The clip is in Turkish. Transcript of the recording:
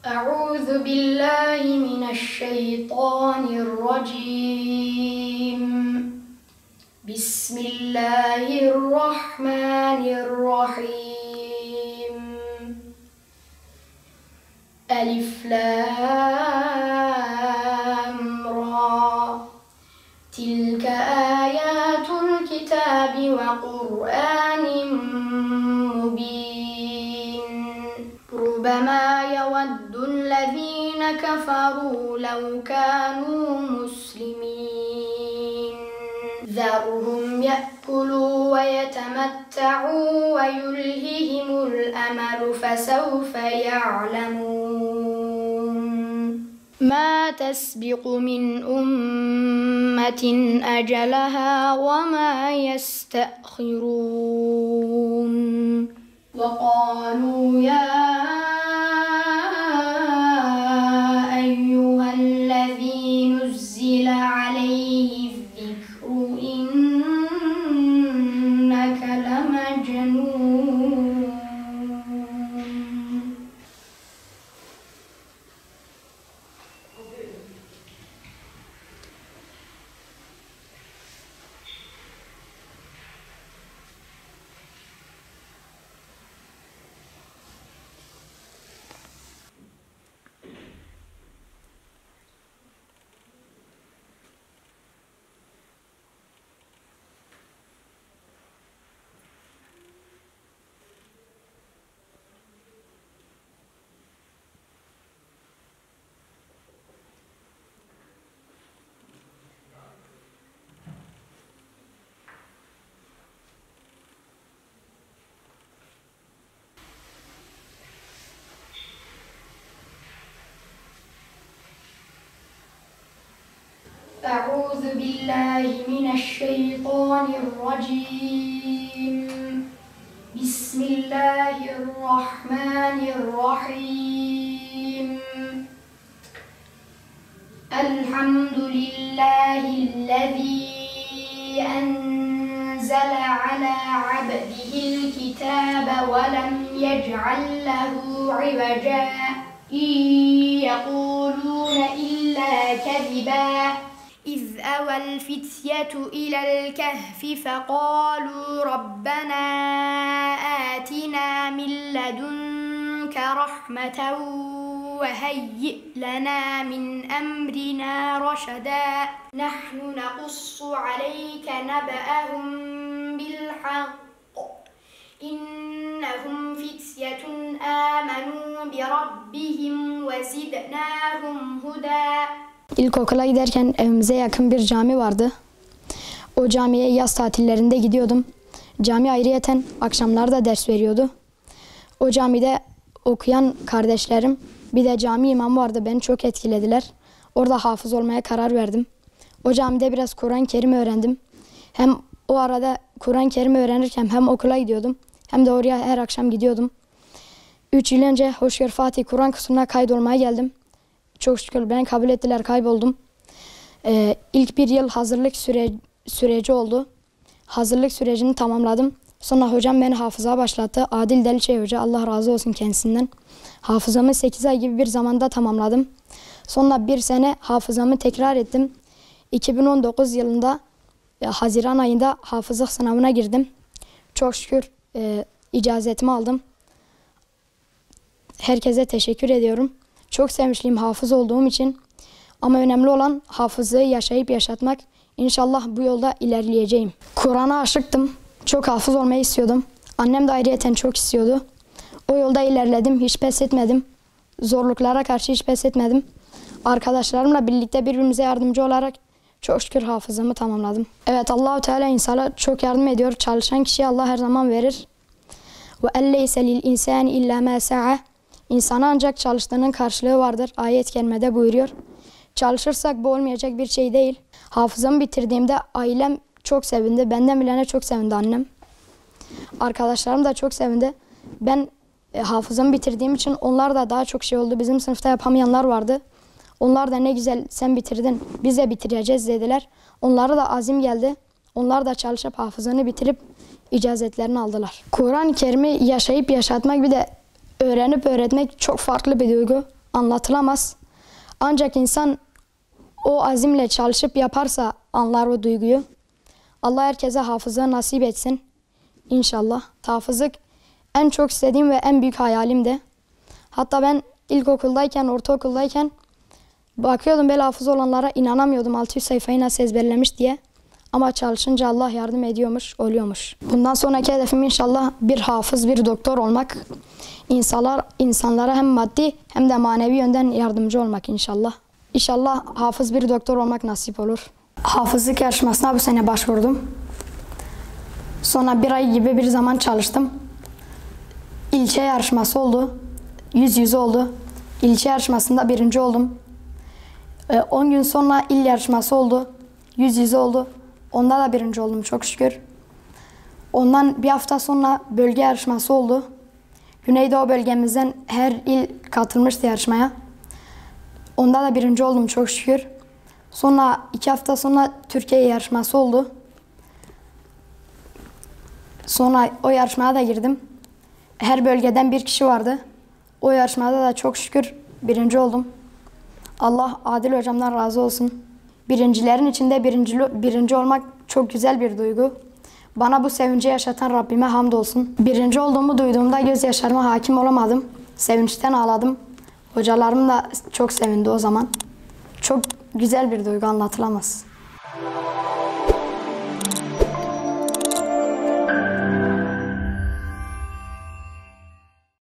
أعوذ بالله من الشيطان الرجيم. بسم الله الرحمن الرحيم. ألف لام را تلك آيات الكتاب وقرآن مبين. ربما يود الذين كفروا لو كانوا مسلمين. ذرهم يأكلوا ويتمتعوا ويلههم الأمل فسوف يعلمون. ما تسبق من أمة أجلها وما يستأخرون. وقالوا يا أيها الذي نزل عليه الذكر إنك لمجنون. أعوذ بالله من الشيطان الرجيم. بسم الله الرحمن الرحيم. الحمد لله الذي أنزل على عبده الكتاب ولم يجعل له عوجا يقولون إلا كذبا. إذ أوى الفتية إلى الكهف فقالوا ربنا آتنا من لدنك رحمة وهيئ لنا من أمرنا رشدا. نحن نقص عليك نبأهم بالحق إنهم فتية آمنوا بربهم وزدناهم هدى. İlkokula giderken evimize yakın bir cami vardı. O camiye yaz tatillerinde gidiyordum. Cami ayrıyeten akşamlarda ders veriyordu. O camide okuyan kardeşlerim, bir de cami imamı vardı. Beni çok etkilediler. Orada hafız olmaya karar verdim. O camide biraz Kur'an-ı Kerim öğrendim. Hem o arada Kur'an-ı Kerim öğrenirken hem okula gidiyordum, hem de oraya her akşam gidiyordum. 3 yıl önce Hoşgör Fatih Kur'an kursuna kaydolmaya geldim. Çok şükür beni kabul ettiler, kayboldum. İlk bir yıl hazırlık süreci oldu. Hazırlık sürecini tamamladım. Sonra hocam beni hafıza başlattı. Adil Deliçey Hoca, Allah razı olsun kendisinden. Hafızamı 8 ay gibi bir zamanda tamamladım. Sonra bir sene hafızamı tekrar ettim. 2019 yılında Haziran ayında hafızlık sınavına girdim. Çok şükür icazetimi aldım. Herkese teşekkür ediyorum. Çok sevinçliyim hafız olduğum için. Ama önemli olan hafızlığı yaşayıp yaşatmak. İnşallah bu yolda ilerleyeceğim. Kur'an'a aşıktım. Çok hafız olmayı istiyordum. Annem de ayrıyeten çok istiyordu. O yolda ilerledim. Hiç pes etmedim. Zorluklara karşı hiç pes etmedim. Arkadaşlarımla birlikte birbirimize yardımcı olarak çok şükür hafızlığımı tamamladım. Evet, Allah-u Teala insana çok yardım ediyor. Çalışan kişiye Allah her zaman verir. Ve elleyse lil insani illa ma sa'a. İnsana ancak çalıştığının karşılığı vardır. Ayet-i kerimede buyuruyor. Çalışırsak bu olmayacak bir şey değil. Hafızamı bitirdiğimde ailem çok sevindi. Benden bilene çok sevindi annem. Arkadaşlarım da çok sevindi. Ben hafızamı bitirdiğim için onlar da daha çok şey oldu. Bizim sınıfta yapamayanlar vardı. Onlar da ne güzel sen bitirdin, biz de bitireceğiz dediler. Onlara da azim geldi. Onlar da çalışıp hafızını bitirip icazetlerini aldılar. Kur'an-ı Kerim'i yaşayıp yaşatmak bir de öğrenip öğretmek çok farklı bir duygu. anlatılamaz. Ancak insan o azimle çalışıp yaparsa anlar o duyguyu. Allah herkese hafızlığı nasip etsin. İnşallah. Hafızlık en çok istediğim ve en büyük hayalimdi. Hatta ben ilkokuldayken, ortaokuldayken bakıyordum böyle hafız olanlara, inanamıyordum 600 sayfayı nasıl ezberlemiş diye. Ama çalışınca Allah yardım ediyormuş, oluyormuş. Bundan sonraki hedefim inşallah bir hafız, bir doktor olmak. İnsanlara hem maddi hem de manevi yönden yardımcı olmak inşallah. İnşallah hafız bir doktor olmak nasip olur. Hafızlık yarışmasına bu sene başvurdum. Sonra bir ay gibi bir zaman çalıştım. İlçe yarışması oldu. 100 oldu. İlçe yarışmasında birinci oldum. 10 gün sonra il yarışması oldu. 100 oldu. Onda da birinci oldum çok şükür. Ondan bir hafta sonra bölge yarışması oldu. Güneydoğu bölgemizden her il katılmıştı yarışmaya. Onda da birinci oldum çok şükür. Sonra 2 hafta sonra Türkiye yarışması oldu. Sonra o yarışmaya da girdim. Her bölgeden bir kişi vardı. O yarışmada da çok şükür birinci oldum. Allah Adil hocamdan razı olsun. Birincilerin içinde birinci olmak çok güzel bir duygu. Bana bu sevinci yaşatan Rabbime hamdolsun. Birinci olduğumu duyduğumda gözyaşlarıma hakim olamadım. Sevinçten ağladım. Hocalarım da çok sevindi o zaman. Çok güzel bir duygu, anlatılamaz.